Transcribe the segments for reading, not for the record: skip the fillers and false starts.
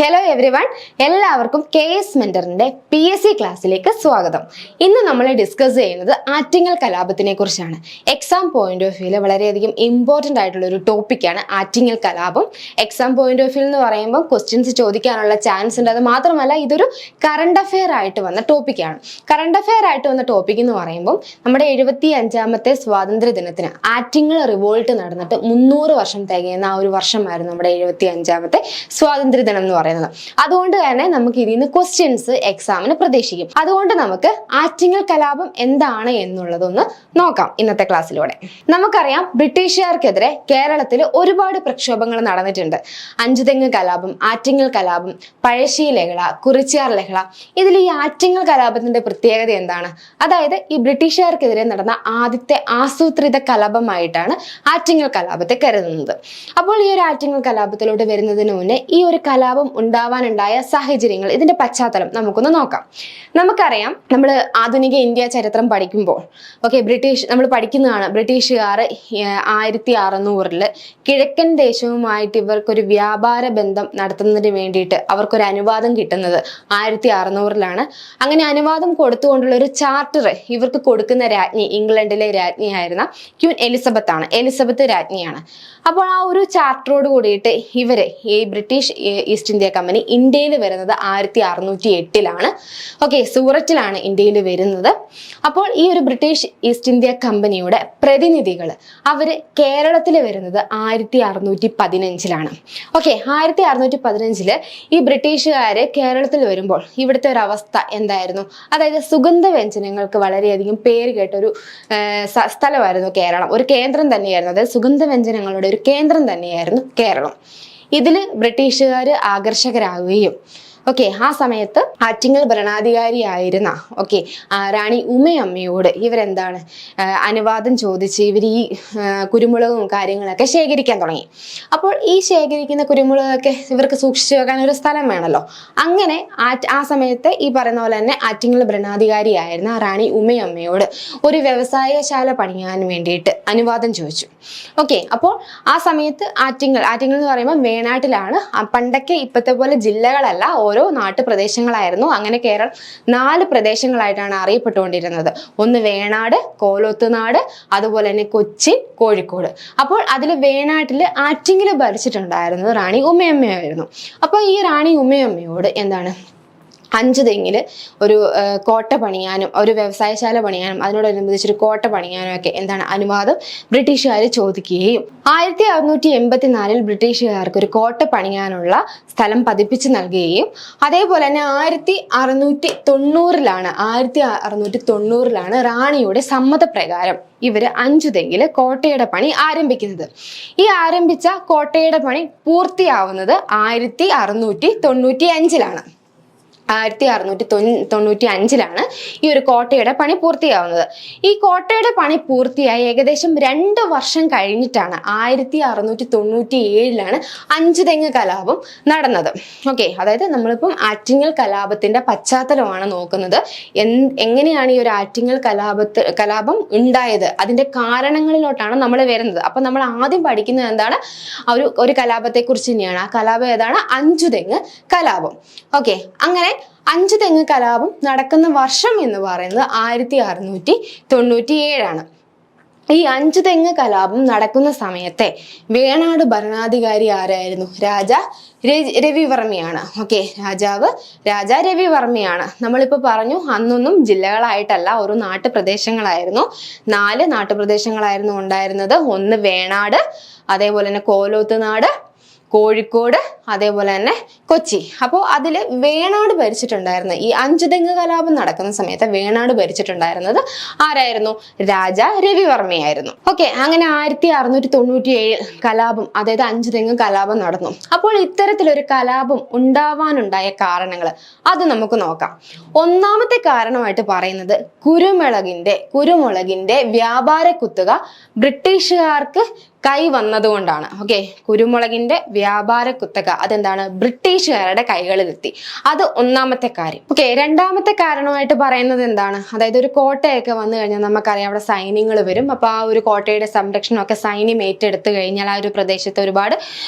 Hello everyone, എല്ലാവർക്കും KS മെന്ററിന്റെ PSC ക്ലാസ്സിലേക്ക് സ്വാഗതം. ഇന്ന് നമ്മൾ ഡിസ്കസ് ചെയ്യുന്നത് ആറ്റിങ്ങൽ കലാപത്തിനെ കുറിച്ചാണ്. എക്സാം പോയിന്റ് ഓഫ് വ്യൂവിൽ വളരെയധികം ഇമ്പോർട്ടൻ്റ് ആയിട്ടുള്ള ഒരു ടോപ്പിക്കാണ് ആറ്റിങ്ങൽ കലാപം. എക്സാം പോയിന്റ് ഓഫ് വ്യൂ എന്ന് പറയുമ്പോൾ ക്വസ്റ്റ്യൻസ് ചോദിക്കാനുള്ള ചാൻസ് ഉണ്ട്. അത് മാത്രമല്ല, ഇതൊരു കറണ്ട് അഫെയർ ആയിട്ട് വന്ന ടോപ്പിക്കാണ്. കറണ്ട് അഫെയർ ആയിട്ട് വന്ന ടോപ്പിക് എന്ന് പറയുമ്പോൾ നമ്മുടെ 75ാമത്തെ സ്വാതന്ത്ര്യ ദിനത്തിന് ആറ്റിങ്ങൽ റിവോൾട്ട് നടന്നിട്ട് 300 വർഷം തികയുന്ന ആ ഒരു വർഷമായിരുന്നു നമ്മുടെ 75ാമത്തെ സ്വാതന്ത്ര്യ ദിനം എന്ന് പറയുന്നത്. അതുകൊണ്ട് തന്നെ നമുക്ക് ഇതിന് ക്വസ്റ്റ്യൻസ് എക്സാമിന് പ്രതീക്ഷിക്കും. അതുകൊണ്ട് നമുക്ക് ആറ്റിങ്ങൽ കലാപം എന്താണ് എന്നുള്ളതൊന്ന് നോക്കാം ഇന്നത്തെ ക്ലാസ്സിലൂടെ. നമുക്കറിയാം, ബ്രിട്ടീഷുകാർക്കെതിരെ കേരളത്തിൽ ഒരുപാട് പ്രക്ഷോഭങ്ങൾ നടന്നിട്ടുണ്ട്. അഞ്ചുതെങ്ങ് കലാപം, ആറ്റിങ്ങൽ കലാപം, പഴശ്ശി ലഹള, കുറിച്യാർ ലഹള. ഇതിൽ ഈ ആറ്റിങ്ങൽ കലാപത്തിന്റെ പ്രത്യേകത എന്താണ്? അതായത് ഈ ബ്രിട്ടീഷുകാർക്കെതിരെ നടന്ന ആദ്യത്തെ ആസൂത്രിത കലാപമായിട്ടാണ് ആറ്റിങ്ങൽ കലാപത്തെ കരുതുന്നത്. അപ്പോൾ ഈ ഒരു ആറ്റിങ്ങൽ കലാപത്തിലോട്ട് വരുന്നതിന് മുന്നേ ഈ ഒരു കലാപം ഉണ്ടാവാനുണ്ടായ സാഹചര്യങ്ങൾ, ഇതിന്റെ പശ്ചാത്തലം നമുക്കൊന്ന് നോക്കാം. നമുക്കറിയാം, നമ്മൾ ആധുനിക ഇന്ത്യ ചരിത്രം പഠിക്കുമ്പോൾ നമ്മൾ പഠിക്കുന്നതാണ് ബ്രിട്ടീഷുകാർ 1600 കിഴക്കൻ ദേശവുമായിട്ട് ഇവർക്കൊരു വ്യാപാര ബന്ധം നടത്തുന്നതിന് വേണ്ടിയിട്ട് അവർക്കൊരു അനുവാദം കിട്ടുന്നത് 1600 അങ്ങനെ അനുവാദം കൊടുത്തുകൊണ്ടുള്ള ഒരു ചാർട്ടർ ഇവർക്ക് കൊടുക്കുന്ന രാജ്ഞി ഇംഗ്ലണ്ടിലെ രാജ്ഞിയായിരുന്ന ക്വീൻ എലിസബത്ത് രാജ്ഞിയാണ്. അപ്പോൾ ആ ഒരു ചാർട്ടറോട് കൂടിയിട്ട് ഇവര് ഈ ബ്രിട്ടീഷ് ഈസ്റ്റ് ഇന്ത്യ കമ്പനി ഇന്ത്യയിൽ വരുന്നത് 1608 സൂററ്റിലാണ് ഇന്ത്യയിൽ വരുന്നത്. അപ്പോൾ ഈ ഒരു ബ്രിട്ടീഷ് ഈസ്റ്റ് ഇന്ത്യ കമ്പനിയുടെ പ്രതിനിധികൾ അവര് കേരളത്തിൽ വരുന്നത് 1615 1615 ഈ ബ്രിട്ടീഷുകാര് കേരളത്തിൽ വരുമ്പോൾ ഇവിടുത്തെ ഒരു അവസ്ഥ എന്തായിരുന്നു? അതായത് സുഗന്ധ വ്യഞ്ജനങ്ങൾക്ക് വളരെയധികം പേര് കേട്ട ഒരു സ്ഥലമായിരുന്നു കേരളം. ഒരു കേന്ദ്രം തന്നെയായിരുന്നു. അതായത് സുഗന്ധ വ്യഞ്ജനങ്ങളുടെ ഒരു കേന്ദ്രം തന്നെയായിരുന്നു കേരളം. ഇതിൽ ബ്രിട്ടീഷുകാർ ആകർഷകരാകുകയും ആ സമയത്ത് ആറ്റിങ്ങൽ ഭരണാധികാരിയായിരുന്ന റാണി ഉമയമ്മയോട് ഇവരെന്താണ് അനുവാദം ചോദിച്ച് ഇവർ ഈ കുരുമുളകും കാര്യങ്ങളൊക്കെ ശേഖരിക്കാൻ തുടങ്ങി. അപ്പോൾ ഈ ശേഖരിക്കുന്ന കുരുമുളകൊക്കെ ഇവർക്ക് സൂക്ഷിച്ചു വെക്കാൻ ഒരു സ്ഥലം വേണമല്ലോ. അങ്ങനെ ആ സമയത്ത് ഈ പറയുന്ന പോലെ തന്നെ ആറ്റിങ്ങൽ ഭരണാധികാരിയായിരുന്ന റാണി ഉമയമ്മയോട് ഒരു വ്യവസായശാല പണിയാൻ വേണ്ടിയിട്ട് അനുവാദം ചോദിച്ചു. അപ്പോൾ ആ സമയത്ത് ആറ്റിങ്ങൽ എന്ന് പറയുമ്പോൾ വേണാട്ടിലാണ്. പണ്ടൊക്കെ ഇപ്പോഴത്തെ പോലെ ജില്ലകളല്ല, ഓരോ നാട്ടുപ്രദേശങ്ങളായിരുന്നു. അങ്ങനെ കേരളം 4 പ്രദേശങ്ങളായിട്ടാണ് അറിയപ്പെട്ടുകൊണ്ടിരുന്നത്. ഒന്ന് വേണാട്, കോലോത്തുനാട്, അതുപോലെ തന്നെ കൊച്ചി, കോഴിക്കോട്. അപ്പോൾ അതിൽ വേണാട്ടിൽ ആറ്റിങ്ങൽ ഭരിച്ചിട്ടുണ്ടായിരുന്നത് റാണി ഉമയമ്മയായിരുന്നു. അപ്പോൾ ഈ റാണി ഉമയമ്മയോട് എന്താണ് 5 തെങ്ങിൽ ഒരു കോട്ട പണിയാനും ഒരു വ്യവസായശാല പണിയാനും അതിനോടനുബന്ധിച്ചൊരു കോട്ട പണിയാനും ഒക്കെ എന്താണ് അനുവാദം ബ്രിട്ടീഷുകാർ ചോദിക്കുകയും 1684 ബ്രിട്ടീഷുകാർക്ക് ഒരു കോട്ട പണിയാനുള്ള സ്ഥലം പതിപ്പിച്ച് നൽകുകയും അതേപോലെ തന്നെ 1690 റാണിയുടെ സമ്മതപ്രകാരം ഇവര് 5 തെങ്ങില് കോട്ടയുടെ പണി ആരംഭിക്കുന്നത്. ഈ ആരംഭിച്ച കോട്ടയുടെ പണി പൂർത്തിയാവുന്നത് 1695 1695 ഈ ഒരു കോട്ടയുടെ പണി പൂർത്തിയാവുന്നത്. ഈ കോട്ടയുടെ പണി പൂർത്തിയായി ഏകദേശം 2 വർഷം കഴിഞ്ഞിട്ടാണ് 1697 5 തെങ്ങ് കലാപം നടന്നത്. അതായത് നമ്മളിപ്പം ആറ്റിങ്ങൽ കലാപത്തിന്റെ പശ്ചാത്തലമാണ് നോക്കുന്നത്. എങ്ങനെയാണ് ഈ ഒരു ആറ്റിങ്ങൽ കലാപം ഉണ്ടായത്, അതിന്റെ കാരണങ്ങളിലോട്ടാണ് നമ്മൾ വരുന്നത്. അപ്പൊ നമ്മൾ ആദ്യം പഠിക്കുന്നത് എന്താണ്? ഒരു കലാപത്തെ കുറിച്ച് തന്നെയാണ്. ആ കലാപം ഏതാണ്? 5 തെങ്ങ് കലാപം. അങ്ങനെ 5 തെങ്ങ് കലാപം നടക്കുന്ന വർഷം എന്ന് പറയുന്നത് 1697. ഈ 5 തെങ്ങ് കലാപം നടക്കുന്ന സമയത്തെ വേണാട് ഭരണാധികാരി ആരായിരുന്നു? രാജാ രവിവർമ്മയാണ്. രാജാ രവിവർമ്മയാണ്. നമ്മളിപ്പോൾ പറഞ്ഞു, അന്നൊന്നും ജില്ലകളായിട്ടല്ല, ഒരു നാട്ടുപ്രദേശങ്ങളായിരുന്നു. 4 നാട്ടുപ്രദേശങ്ങളായിരുന്നു ഉണ്ടായിരുന്നത്. ഒന്ന് വേണാട്, അതേപോലെ തന്നെ കോലോത്തുനാട്, കോഴിക്കോട്, അതേപോലെ തന്നെ കൊച്ചി. അപ്പോൾ അതിൽ വേണാട് ഭരിച്ചിട്ടുണ്ടായിരുന്നത്, ഈ 5 തെങ്ങ് കലാപം നടക്കുന്ന സമയത്ത് വേണാട് ഭരിച്ചിട്ടുണ്ടായിരുന്നത് ആരായിരുന്നു? രാജാ രവിവർമ്മയായിരുന്നു. അങ്ങനെ 1697 കലാപം, അതായത് 5 തെങ്ങ് കലാപം നടന്നു. അപ്പോൾ ഇത്തരത്തിലൊരു കലാപം ഉണ്ടാവാനുണ്ടായ കാരണങ്ങൾ അത് നമുക്ക് നോക്കാം. ഒന്നാമത്തെ കാരണമായിട്ട് പറയുന്നത് കുരുമുളകിന്റെ വ്യാപാര കുത്തക ബ്രിട്ടീഷുകാർക്ക് കൈ വന്നതുകൊണ്ടാണ്. കുരുമുളകിന്റെ വ്യാപാര കുത്തക, അതെന്താണ്, ബ്രിട്ടീഷുകാരുടെ കൈകളിലെത്തി. അത് ഒന്നാമത്തെ കാര്യം. ഓക്കെ, രണ്ടാമത്തെ കാരണമായിട്ട് പറയുന്നത് എന്താണ്, അതായത് ഒരു കോട്ടയൊക്കെ വന്നു കഴിഞ്ഞാൽ നമുക്കറിയാം അവിടെ സൈന്യങ്ങൾ വരും. അപ്പൊ ആ ഒരു കോട്ടയുടെ സംരക്ഷണമൊക്കെ സൈന്യം ഏറ്റെടുത്ത് കഴിഞ്ഞാൽ ആ ഒരു പ്രദേശത്ത് ഒരുപാട്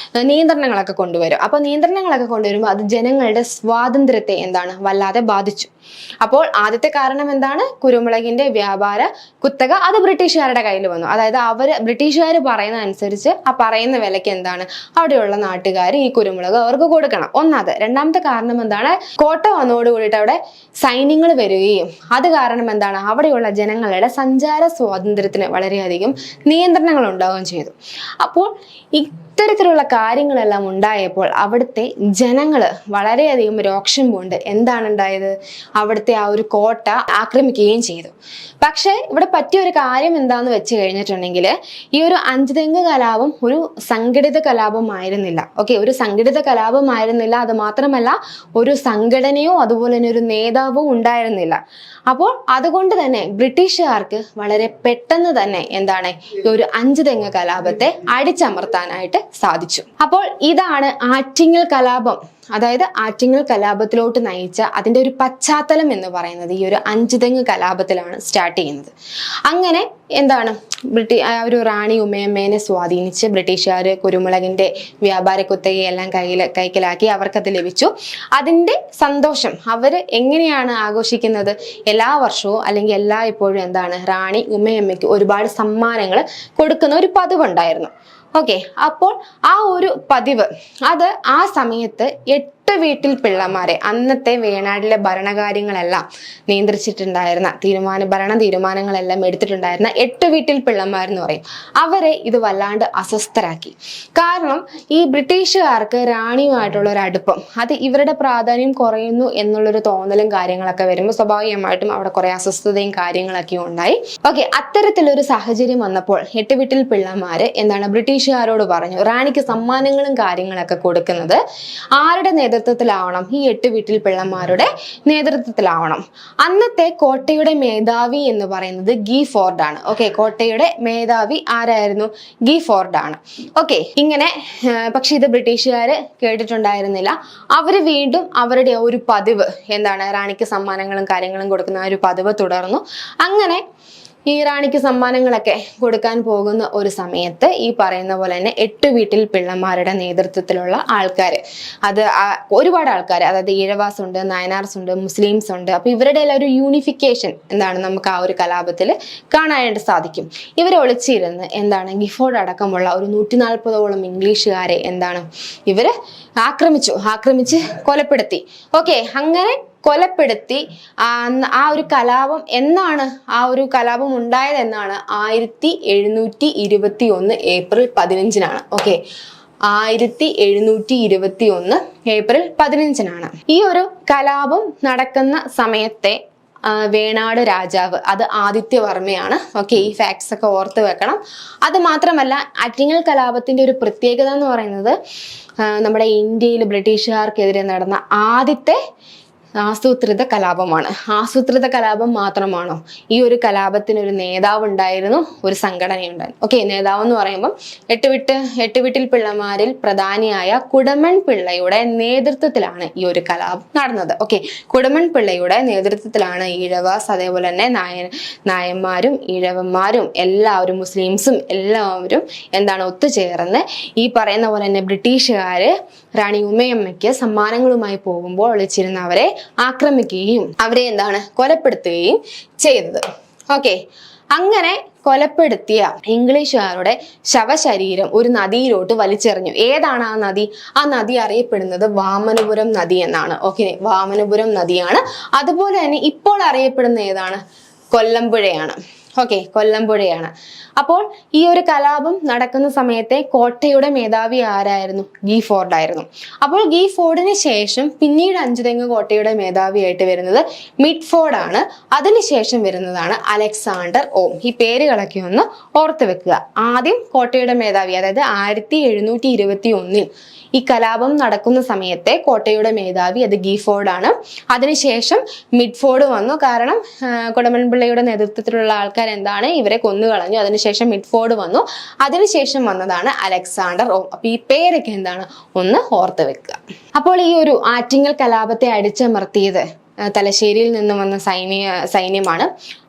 നിയന്ത്രണങ്ങളൊക്കെ കൊണ്ടുവരും. അപ്പൊ നിയന്ത്രണങ്ങളൊക്കെ കൊണ്ടുവരുമ്പോൾ അത് ജനങ്ങളുടെ സ്വാതന്ത്ര്യത്തെ എന്താണ്, വല്ലാതെ ബാധിച്ചു. അപ്പോൾ ആദ്യത്തെ കാരണം എന്താണ്, കുരുമുളകിന്റെ വ്യാപാര കുത്തക അത് ബ്രിട്ടീഷുകാരുടെ കയ്യിൽ വന്നു. അതായത് ബ്രിട്ടീഷുകാർ പറയുന്ന അനുസരിച്ച് ആ പറയുന്ന വിലയ്ക്ക് എന്താണ് അവിടെയുള്ള നാട്ടുകാർ ഈ കുരുമുളക് അവർക്ക് കൊടുക്കണം, ഒന്നാമത്. രണ്ടാമത്തെ കാരണം എന്താണ്, കോട്ട വന്നതോട് കൂടിയിട്ട് അവിടെ സൈന്യങ്ങൾ വരികയും അത് കാരണം എന്താണ് അവിടെയുള്ള ജനങ്ങളുടെ സഞ്ചാര സ്വാതന്ത്ര്യത്തിന് വളരെയധികം നിയന്ത്രണങ്ങൾ ഉണ്ടാവുകയും ചെയ്തു. അപ്പോൾ ഇത്തരത്തിലുള്ള കാര്യങ്ങളെല്ലാം ഉണ്ടായപ്പോൾ അവിടുത്തെ ജനങ്ങൾ വളരെയധികം രോക്ഷം കൊണ്ട് എന്താണ് ഉണ്ടായത്, അവിടുത്തെ ആ ഒരു കോട്ട ആക്രമിക്കുകയും ചെയ്തു. പക്ഷെ ഇവിടെ പറ്റിയ ഒരു കാര്യം എന്താന്ന് വെച്ച് കഴിഞ്ഞിട്ടുണ്ടെങ്കിൽ ഈ ഒരു അഞ്ചുതെങ്ങ് കലാപം ഒരു സംഘടിത കലാപമായിരുന്നില്ല. ഓക്കെ, ഒരു സംഘടിത കലാപമായിരുന്നില്ല. അത് മാത്രമല്ല ഒരു സംഘടനയോ അതുപോലെ തന്നെ ഒരു നേതാവും ഉണ്ടായിരുന്നില്ല. അപ്പോൾ അതുകൊണ്ട് തന്നെ ബ്രിട്ടീഷുകാർക്ക് വളരെ പെട്ടെന്ന് തന്നെ എന്താണ് ഈ ഒരു അഞ്ചുതെങ്ങ് കലാപത്തെ അടിച്ചമർത്താനായിട്ട് സാധിച്ചു. അപ്പോൾ ഇതാണ് ആറ്റിങ്ങൽ കലാപം, അതായത് ആറ്റിങ്ങൽ കലാപത്തിലോട്ട് നയിച്ച അതിന്റെ ഒരു പശ്ചാത്തലം എന്ന് പറയുന്നത് ഈ ഒരു അഞ്ചുതെങ്ങ് കലാപത്തിലാണ് സ്റ്റാർട്ട് ചെയ്യുന്നത്. അങ്ങനെ എന്താണ് ഒരു റാണി ഉമയമ്മേനെ സ്വാധീനിച്ച് ബ്രിട്ടീഷുകാർ കുരുമുളകിന്റെ വ്യാപാര കുത്തകയെല്ലാം കൈക്കലാക്കി, അവർക്കത് ലഭിച്ചു. അതിന്റെ സന്തോഷം അവര് എങ്ങനെയാണ് ആഘോഷിക്കുന്നത്, എല്ലാ വർഷവും അല്ലെങ്കിൽ ഇപ്പോഴും എന്താണ് റാണി ഉമയമ്മയ്ക്ക് ഒരുപാട് സമ്മാനങ്ങൾ കൊടുക്കുന്ന ഒരു പതിവുണ്ടായിരുന്നു. ഓക്കെ, അപ്പോൾ ആ ഒരു പതിവ് അത് ആ സമയത്ത് 8 വീട്ടിൽ പിള്ളമാരെ, അന്നത്തെ വേണാടിലെ ഭരണകാര്യങ്ങളെല്ലാം നിയന്ത്രിച്ചിട്ടുണ്ടായിരുന്ന ഭരണ തീരുമാനങ്ങളെല്ലാം എടുത്തിട്ടുണ്ടായിരുന്ന 8 വീട്ടിൽ പിള്ളമാരെന്ന് പറയും, അവരെ ഇത് വല്ലാണ്ട് അസ്വസ്ഥരാക്കി. കാരണം ഈ ബ്രിട്ടീഷുകാർക്ക് റാണിയുമായിട്ടുള്ള ഒരു അടുപ്പം അത് ഇവരുടെ പ്രാധാന്യം കുറയുന്നു എന്നുള്ളൊരു തോന്നലും കാര്യങ്ങളൊക്കെ വരുമ്പോൾ സ്വാഭാവികമായിട്ടും അവിടെ കുറെ അസ്വസ്ഥതയും കാര്യങ്ങളൊക്കെ ഉണ്ടായി. ഓക്കെ, അത്തരത്തിലൊരു സാഹചര്യം വന്നപ്പോൾ 8 വീട്ടിൽ പിള്ളമാര് എന്താണ് ബ്രിട്ടീഷുകാരോട് പറഞ്ഞു, റാണിക്ക് സമ്മാനങ്ങളും കാര്യങ്ങളൊക്കെ കൊടുക്കുന്നത് ആരുടെ നേതൃത്വത്തിലാവണം, ഈ 8 വീട്ടിൽ പിള്ളമാരുടെ നേതൃത്വത്തിലാവണം. അന്നത്തെ കോട്ടയുടെ മേധാവി എന്ന് പറയുന്നത് ഗീഫോർഡ് ആണ്. ഓക്കെ, കോട്ടയുടെ മേധാവി ആരായിരുന്നു, ഗീഫോർഡ് ആണ്. ഓക്കെ, ഇങ്ങനെ പക്ഷെ ഇത് ബ്രിട്ടീഷുകാര് കേട്ടിട്ടുണ്ടായിരുന്നില്ല. അവര് വീണ്ടും അവരുടെ ഒരു പതിവ് എന്താണ് റാണിക്ക് സമ്മാനങ്ങളും കാര്യങ്ങളും കൊടുക്കുന്ന ആ ഒരു പതിവ് തുടർന്നു. അങ്ങനെ ഈ റാണിക്ക് സമ്മാനങ്ങളൊക്കെ കൊടുക്കാൻ പോകുന്ന ഒരു സമയത്ത് ഈ പറയുന്ന പോലെ തന്നെ 8 വീട്ടിൽ പിള്ളമാരുടെ നേതൃത്വത്തിലുള്ള ആൾക്കാര്, അത് ഒരുപാട് ആൾക്കാർ, അതായത് ഈഴവാസ് ഉണ്ട്, നായനാർസ് ഉണ്ട്, മുസ്ലിംസ് ഉണ്ട്. അപ്പൊ ഇവരുടെ എല്ലാം ഒരു യൂണിഫിക്കേഷൻ എന്താണ് നമുക്ക് ആ ഒരു കലാപത്തിൽ കാണാനായിട്ട് സാധിക്കും. ഇവരെ ഒളിച്ചിരുന്ന് എന്താണ് ഗിഫോർഡ് അടക്കമുള്ള ഒരു 140ഓളം ഇംഗ്ലീഷുകാരെ എന്താണ് ഇവര് ആക്രമിച്ച് കൊലപ്പെടുത്തി. ഓക്കെ, അങ്ങനെ കൊലപ്പെടുത്തി. ആ ഒരു കലാപം എന്നാണ്, ആ ഒരു കലാപം ഉണ്ടായത് എന്നാണ് 1721 ഏപ്രിൽ 15-നാണ്. ഓക്കെ, 1721 ഏപ്രിൽ 15-നാണ് ഈ ഒരു കലാപം നടക്കുന്ന സമയത്തെ വേണാട് രാജാവ് അത് ആദിത്യവർമ്മയാണ്. ഓക്കെ, ഈ ഫാക്ട്സ് ഒക്കെ ഓർത്ത് വെക്കണം. അത് മാത്രമല്ല ആറ്റിങ്ങൽ കലാപത്തിന്റെ ഒരു പ്രത്യേകത എന്ന് പറയുന്നത് നമ്മുടെ ഇന്ത്യയിൽ ബ്രിട്ടീഷുകാർക്കെതിരെ നടന്ന ആദ്യത്തെ ആസൂത്രിത കലാപമാണ്. ആസൂത്രിത കലാപം മാത്രമാണോ, ഈ ഒരു കലാപത്തിന് ഒരു നേതാവ് ഉണ്ടായിരുന്നു, ഒരു സംഘടനയുണ്ടായിരുന്നു. ഓക്കെ, നേതാവ് എന്ന് പറയുമ്പോൾ 8 വീട്ടിൽ പിള്ളമാരിൽ പ്രധാനിയായ കുടമൺ പിള്ളയുടെ നേതൃത്വത്തിലാണ് ഈ ഒരു കലാപം നടന്നത്. ഓക്കെ, കുടമൺ പിള്ളയുടെ നേതൃത്വത്തിലാണ് ഈഴവാസ് അതേപോലെ തന്നെ നായന്മാരും ഈഴവന്മാരും എല്ലാവരും മുസ്ലിംസും എല്ലാവരും എന്താണ് ഒത്തുചേർന്ന് ഈ പറയുന്ന പോലെ തന്നെ ബ്രിട്ടീഷുകാര് റാണി ഉമയമ്മയ്ക്ക് സമ്മാനങ്ങളുമായി പോകുമ്പോൾ ഒളിച്ചിരുന്ന അവരെ ആക്രമിക്കുകയും അവരെ എന്താണ് കൊലപ്പെടുത്തുകയും ചെയ്തത്. ഓക്കെ, അങ്ങനെ കൊലപ്പെടുത്തിയ ഇംഗ്ലീഷുകാരുടെ ശവശരീരം ഒരു നദിയിലോട്ട് വലിച്ചെറിഞ്ഞു. ഏതാണ് ആ നദി? ആ നദി അറിയപ്പെടുന്നത് വാമനപുരം നദി എന്നാണ്. ഓക്കെ, വാമനപുരം നദിയാണ്. അതുപോലെ തന്നെ ഇപ്പോൾ അറിയപ്പെടുന്ന ഏതാണ്? കൊല്ലമ്പുഴയാണ്. ഓക്കെ, കൊല്ലമ്പുഴയാണ്. അപ്പോൾ ഈ ഒരു കലാപം നടക്കുന്ന സമയത്തെ കോട്ടയുടെ മേധാവി ആരായിരുന്നു? ഗീഫോർഡ് ആയിരുന്നു. അപ്പോൾ ഗീഫോർഡിന് ശേഷം പിന്നീട് അഞ്ചുതെങ്ങ് കോട്ടയുടെ മേധാവിയായിട്ട് വരുന്നത് മിഡ്ഫോർഡ് ആണ്. അതിനുശേഷം വരുന്നതാണ് അലക്സാണ്ടർ ഓം. ഈ പേരുകളൊക്കെ ഒന്ന് ഓർത്ത് വെക്കുക. ആദ്യം കോട്ടയുടെ മേധാവി, അതായത് 1721 ഈ കലാപം നടക്കുന്ന സമയത്തെ കോട്ടയുടെ മേധാവി അത് ഗീഫോർഡ് ആണ്. അതിനുശേഷം മിഡ്ഫോർഡ് വന്നു. കാരണം കുടമൺപിള്ളയുടെ നേതൃത്വത്തിലുള്ള ആൾക്കാർ ആൾക്കാർ എന്താണ് ഇവരെ കൊന്നുകളഞ്ഞു. അതിനുശേഷം മിഡ്ഫോർഡ് വന്നു. അതിനുശേഷം വന്നതാണ് അലക്സാണ്ടർ ഓം. അപ്പൊ ഈ പേരൊക്കെ എന്താണ് ഒന്ന് ഓർത്ത് വെക്കുക. അപ്പോൾ ഈ ഒരു ആറ്റിങ്ങൽ കലാപത്തെ അടിച്ചമർത്തിയത് തലശ്ശേരിയിൽ നിന്ന് വന്ന സൈന്യമാണ്.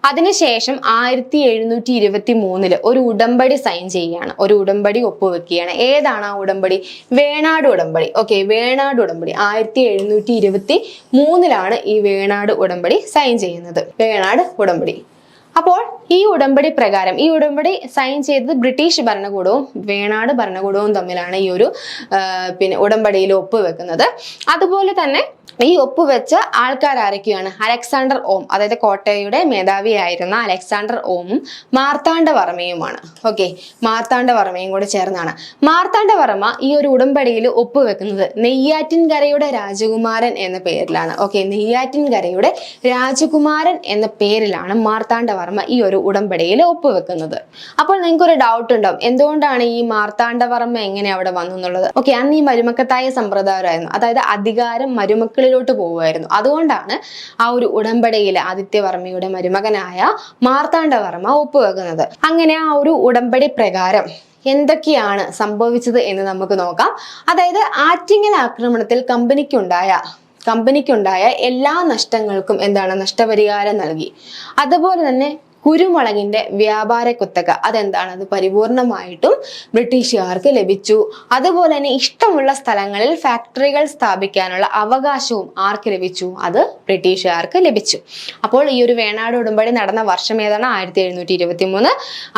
അതിനുശേഷം 1723 ഒരു ഉടമ്പടി സൈൻ ചെയ്യുകയാണ്, ഒരു ഉടമ്പടി ഒപ്പുവെക്കുകയാണ്. ഏതാണ് ആ ഉടമ്പടി? വേണാട് ഉടമ്പടി. ഓക്കെ, വേണാട് ഉടമ്പടി 1723 ഈ വേണാട് ഉടമ്പടി സൈൻ ചെയ്യുന്നത്. വേണാട് ഉടമ്പടി. അപ്പോൾ ഈ ഉടമ്പടി പ്രകാരം ഈ ഉടമ്പടി സൈൻ ചെയ്തത് ബ്രിട്ടീഷ് ഭരണകൂടവും വേണാട് ഭരണകൂടവും തമ്മിലാണ് ഈ ഒരു ഉടമ്പടിയിൽ ഒപ്പുവെക്കുന്നത്. അതുപോലെ തന്നെ ഈ ഒപ്പുവെച്ച ആൾക്കാർ ആരൊക്കെയാണ്? അലക്സാണ്ടർ ഓം, അതായത് കോട്ടയുടെ മേധാവിയായിരുന്ന അലക്സാണ്ടർ ഓമും മാർത്താണ്ഡവർമ്മയുമാണ്. ഓക്കെ, മാർത്താണ്ഡവർമ്മയും കൂടെ ചേർന്നാണ്. മാർത്താണ്ഡവർമ്മ ഈ ഒരു ഉടമ്പടിയിൽ ഒപ്പുവെക്കുന്നത് നെയ്യാറ്റിൻകരയുടെ രാജകുമാരൻ എന്ന പേരിലാണ്. ഓക്കെ, നെയ്യാറ്റിൻകരയുടെ രാജകുമാരൻ എന്ന പേരിലാണ് മാർത്താണ്ഡവർമ്മ ഈ ഒരു ഉടമ്പടിയിൽ ഒപ്പുവെക്കുന്നത്. അപ്പോൾ നിങ്ങൾക്കൊരു ഡൗട്ട് ഉണ്ടാവും, എന്തുകൊണ്ടാണ് ഈ മാർത്താണ്ഡവർമ്മ എങ്ങനെ അവിടെ വന്നു എന്നുള്ളത്. ഓക്കെ, അന്ന് ഈ മരുമക്കത്തായ സമ്പ്രദായമായിരുന്നു, അതായത് അധികാരം മരുമക്കളിലോട്ട് പോവുമായിരുന്നു. അതുകൊണ്ടാണ് ആ ഒരു ഉടമ്പടിയിൽ ആദിത്യവർമ്മയുടെ മരുമകനായ മാർത്താണ്ഡവർമ്മ ഒപ്പുവെക്കുന്നത്. അങ്ങനെ ആ ഒരു ഉടമ്പടി പ്രകാരം എന്തൊക്കെയാണ് സംഭവിച്ചത് എന്ന് നമുക്ക് നോക്കാം. അതായത് ആറ്റിങ്ങൽ ആക്രമണത്തിൽ കമ്പനിക്കുണ്ടായ എല്ലാ നഷ്ടങ്ങൾക്കും എന്താണ് നഷ്ടപരിഹാരം നൽകി. അതുപോലെ തന്നെ കുരുമുളകിന്റെ വ്യാപാര കുത്തക അതെന്താണ്, അത് പരിപൂർണമായിട്ടും ബ്രിട്ടീഷുകാർക്ക് ലഭിച്ചു. അതുപോലെ തന്നെ ഇഷ്ടമുള്ള സ്ഥലങ്ങളിൽ ഫാക്ടറികൾ സ്ഥാപിക്കാനുള്ള അവകാശവും ആർക്ക് ലഭിച്ചു? അത് ബ്രിട്ടീഷുകാർക്ക് ലഭിച്ചു. അപ്പോൾ ഈ ഒരു വേണാട് ഉടമ്പടി നടന്ന വർഷം ഏതാണ്? 1723.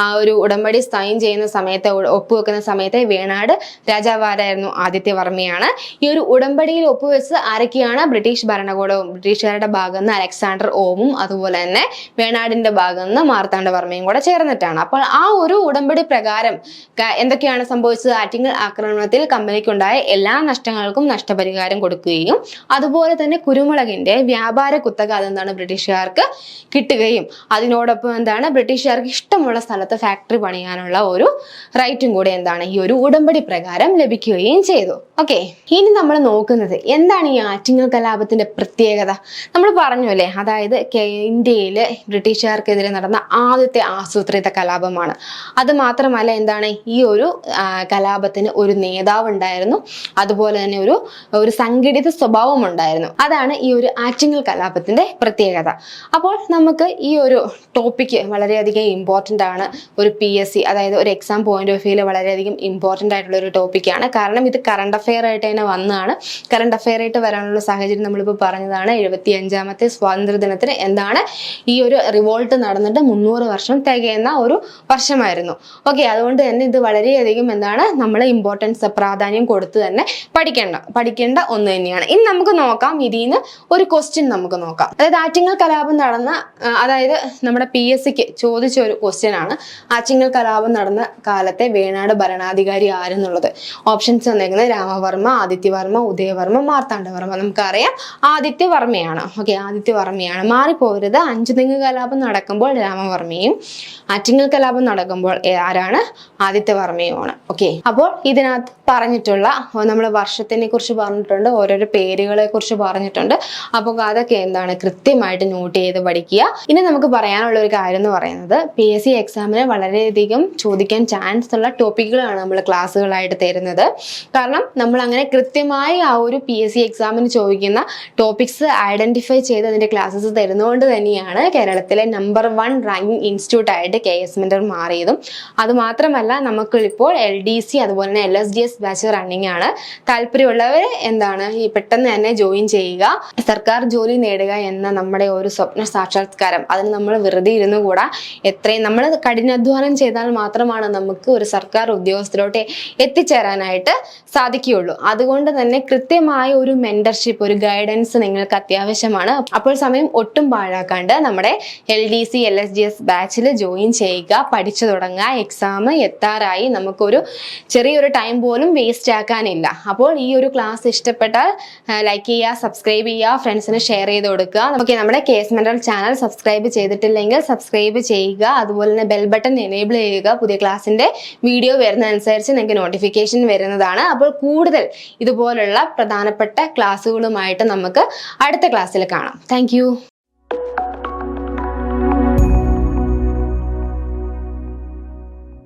ആ ഒരു ഉടമ്പടി സൈൻ ചെയ്യുന്ന സമയത്ത്, ഒപ്പുവെക്കുന്ന സമയത്ത് വേണാട് രാജാവാരായിരുന്നു? ആദിത്യവർമ്മയാണ്. ഈ ഒരു ഉടമ്പടിയിൽ ഒപ്പുവെച്ച് ആരൊക്കെയാണ്? ബ്രിട്ടീഷ് ഭരണകൂടവും ബ്രിട്ടീഷുകാരുടെ ഭാഗത്ത് നിന്ന് അലക്സാണ്ടർ ഓമും അതുപോലെ തന്നെ വേണാടിന്റെ ഭാഗത്ത് മാർത്താണ്ഡവർമ്മയും കൂടെ ചേർന്നിട്ടാണ്. അപ്പോൾ ആ ഒരു ഉടമ്പടി പ്രകാരം എന്തൊക്കെയാണ് സംഭവിച്ചത്? ആറ്റിങ്ങൽ ആക്രമണത്തിൽ കമ്പനിക്കുണ്ടായ എല്ലാ നഷ്ടങ്ങൾക്കും നഷ്ടപരിഹാരം കൊടുക്കുകയും അതുപോലെ തന്നെ കുരുമുളകിന്റെ വ്യാപാര കുത്തക അതെന്താണ് ബ്രിട്ടീഷുകാർക്ക് കിട്ടുകയും അതിനോടൊപ്പം എന്താണ് ബ്രിട്ടീഷുകാർക്ക് ഇഷ്ടമുള്ള സ്ഥലത്ത് ഫാക്ടറി പണിയാനുള്ള ഒരു റൈറ്റും കൂടെ എന്താണ് ഈ ഒരു ഉടമ്പടി പ്രകാരം ലഭിക്കുകയും ചെയ്തു. ഓക്കെ, ഇനി നമ്മൾ നോക്കുന്നത് എന്താണ് ഈ ആറ്റിങ്ങൽ കലാപത്തിന്റെ പ്രത്യേകത. നമ്മൾ പറഞ്ഞു അല്ലേ, അതായത് ഇന്ത്യയില് ബ്രിട്ടീഷുകാർക്കെതിരെ നടന്ന ആദ്യത്തെ ആസൂത്രിത കലാപമാണ്. അത് മാത്രമല്ല എന്താണ് ഈ ഒരു കലാപത്തിന് ഒരു നേതാവ് ഉണ്ടായിരുന്നു, അതുപോലെ തന്നെ ഒരു സംഘടിത സ്വഭാവം ഉണ്ടായിരുന്നു. അതാണ് ഈ ഒരു ആറ്റിങ്ങൽ കലാപത്തിന്റെ പ്രത്യേകത. അപ്പോൾ നമുക്ക് ഈ ഒരു ടോപ്പിക്ക് വളരെയധികം ഇമ്പോർട്ടൻ്റ് ആണ്. ഒരു PSC അതായത് ഒരു എക്സാം പോയിന്റ് ഓഫ് വ്യൂവിൽ വളരെയധികം ഇമ്പോർട്ടൻ്റ് ആയിട്ടുള്ള ഒരു ടോപ്പിക്കാണ്. കാരണം ഇത് കറണ്ട് അഫെയർ ആയിട്ട് തന്നെ വന്നതാണ്. കറണ്ട് അഫെയർ ആയിട്ട് വരാനുള്ള സാഹചര്യം നമ്മളിപ്പോൾ പറഞ്ഞതാണ്. 75ാമത്തെ സ്വാതന്ത്ര്യ ദിനത്തിന് എന്താണ് ഈ ഒരു റിവോൾട്ട് നടന്നിട്ട് 300 വർഷം തികയുന്ന ഒരു വർഷമായിരുന്നു. ഓക്കെ, അതുകൊണ്ട് തന്നെ ഇത് വളരെയധികം എന്താണ് നമ്മൾ ഇമ്പോർട്ടൻസ് പ്രാധാന്യം കൊടുത്ത് തന്നെ പഠിക്കേണ്ട ഒന്ന് തന്നെയാണ്. ഇനി നമുക്ക് നോക്കാം, ഇതിൽ നിന്ന് ഒരു ക്വസ്റ്റ്യൻ നമുക്ക് നോക്കാം. അതായത് ആറ്റിങ്ങൽ കലാപം നടന്ന, അതായത് നമ്മുടെ PSCക്ക് ചോദിച്ച ഒരു ക്വസ്റ്റ്യൻ ആണ്, ആറ്റിങ്ങൽ കലാപം നടന്ന കാലത്തെ വേണാട് ഭരണാധികാരി ആരെന്നുള്ളത്. ഓപ്ഷൻസ് വന്നേക്കുന്നത് രാമവർമ്മ, ആദിത്യവർമ്മ, ഉദയവർമ്മ, മാർത്താണ്ഡവർമ്മ. നമുക്കറിയാം ആദിത്യവർമ്മയാണ്. ഓക്കെ, ആദിത്യവർമ്മയാണ്. മാറിപ്പോകരുത്. അഞ്ചുതെങ്ങ് കലാപം നടക്കുമ്പോൾ രാമവർമ്മയും ആറ്റിങ്ങൽ കലാപം നടക്കുമ്പോൾ ആരാണ്? ആദിത്യവർമ്മയുമാണ്. ഓക്കെ, അപ്പോൾ ഇതിനകത്ത് പറഞ്ഞിട്ടുള്ള നമ്മൾ വർഷത്തിനെ കുറിച്ച് പറഞ്ഞിട്ടുണ്ട്, ഓരോരോ പേരുകളെ കുറിച്ച് പറഞ്ഞിട്ടുണ്ട്. അപ്പോൾ അതൊക്കെ എന്താണ് കൃത്യമായിട്ട് നോട്ട് ചെയ്ത് പഠിക്കുക. ഇനി നമുക്ക് പറയാനുള്ള ഒരു കാര്യം എന്ന് പറയുന്നത് PSC എക്സാമിന് വളരെയധികം ചോദിക്കാൻ ചാൻസ് ഉള്ള ടോപ്പിക്കുകളാണ് നമ്മൾ ക്ലാസ്സുകളായിട്ട് തരുന്നത്. കാരണം നമ്മൾ അങ്ങനെ കൃത്യമായി ആ ഒരു PSC എക്സാമിന് ചോദിക്കുന്ന ടോപ്പിക്സ് ഐഡന്റിഫൈ ചെയ്ത് അതിന്റെ ക്ലാസ്സസ് തരുന്നതുകൊണ്ട് തന്നെയാണ് കേരളത്തിലെ നമ്പർ 1 റാങ്കിങ് ഇൻസ്റ്റിറ്റ്യൂട്ട് ആയിട്ട് KS Mentor മാറിയതും. അതുമാത്രമല്ല നമുക്ക് ഇപ്പോൾ LDC അതുപോലെ തന്നെ LSDS ബാച്ച് റണ്ണിങ് ആണ്. താല്പര്യമുള്ളവർ എന്താണ് ഈ പെട്ടെന്ന് തന്നെ ജോയിൻ ചെയ്യുക. സർക്കാർ ജോലി നേടുക എന്ന നമ്മുടെ ഒരു സ്വപ്ന സാക്ഷാത്കാരം, അതിന് നമ്മൾ വെറുതെ ഇരുന്നു കൂടാ. എത്രയും നമ്മൾ കഠിനാധ്വാനം ചെയ്താൽ മാത്രമാണ് നമുക്ക് ഒരു സർക്കാർ ഉദ്യോഗസ്ഥരോട്ട് എത്തിച്ചേരാനായിട്ട് സാധിക്കുകയുള്ളൂ. അതുകൊണ്ട് തന്നെ കൃത്യമായ ഒരു മെന്റർഷിപ്പ്, ഒരു ഗൈഡൻസ് നിങ്ങൾക്ക് അത്യാവശ്യമാണ്. അപ്പോൾ സമയം ഒട്ടും പാഴാക്കാണ്ട് നമ്മുടെ LDC LSDS ബാച്ചിൽ ജോയിൻ ചെയ്യുക, പഠിച്ചു തുടങ്ങുക. എക്സാം എത്താറായി, നമുക്കൊരു ചെറിയൊരു ടൈം പോലും വേസ്റ്റ് ആക്കാനില്ല. അപ്പോൾ ഈ ഒരു ക്ലാസ് ഇഷ്ടപ്പെട്ടാൽ ലൈക്ക് ചെയ്യുക, സബ്സ്ക്രൈബ് ചെയ്യുക, ഫ്രണ്ട്സിന് ഷെയർ ചെയ്ത് കൊടുക്കുക. ഓക്കെ, നമ്മുടെ KS Mentor ചാനൽ സബ്സ്ക്രൈബ് ചെയ്തിട്ടില്ലെങ്കിൽ സബ്സ്ക്രൈബ് ചെയ്യുക. അതുപോലെ തന്നെ ബെൽ ബട്ടൺ എനേബിൾ ചെയ്യുക. പുതിയ ക്ലാസ്സിന്റെ വീഡിയോ വരുന്നതനുസരിച്ച് നിങ്ങൾക്ക് നോട്ടിഫിക്കേഷൻ വരുന്നതാണ്. അപ്പോൾ കൂടുതൽ ഇതുപോലുള്ള പ്രധാനപ്പെട്ട ക്ലാസ്സുകളുമായിട്ട് നമുക്ക് അടുത്ത ക്ലാസ്സിൽ കാണാം. താങ്ക്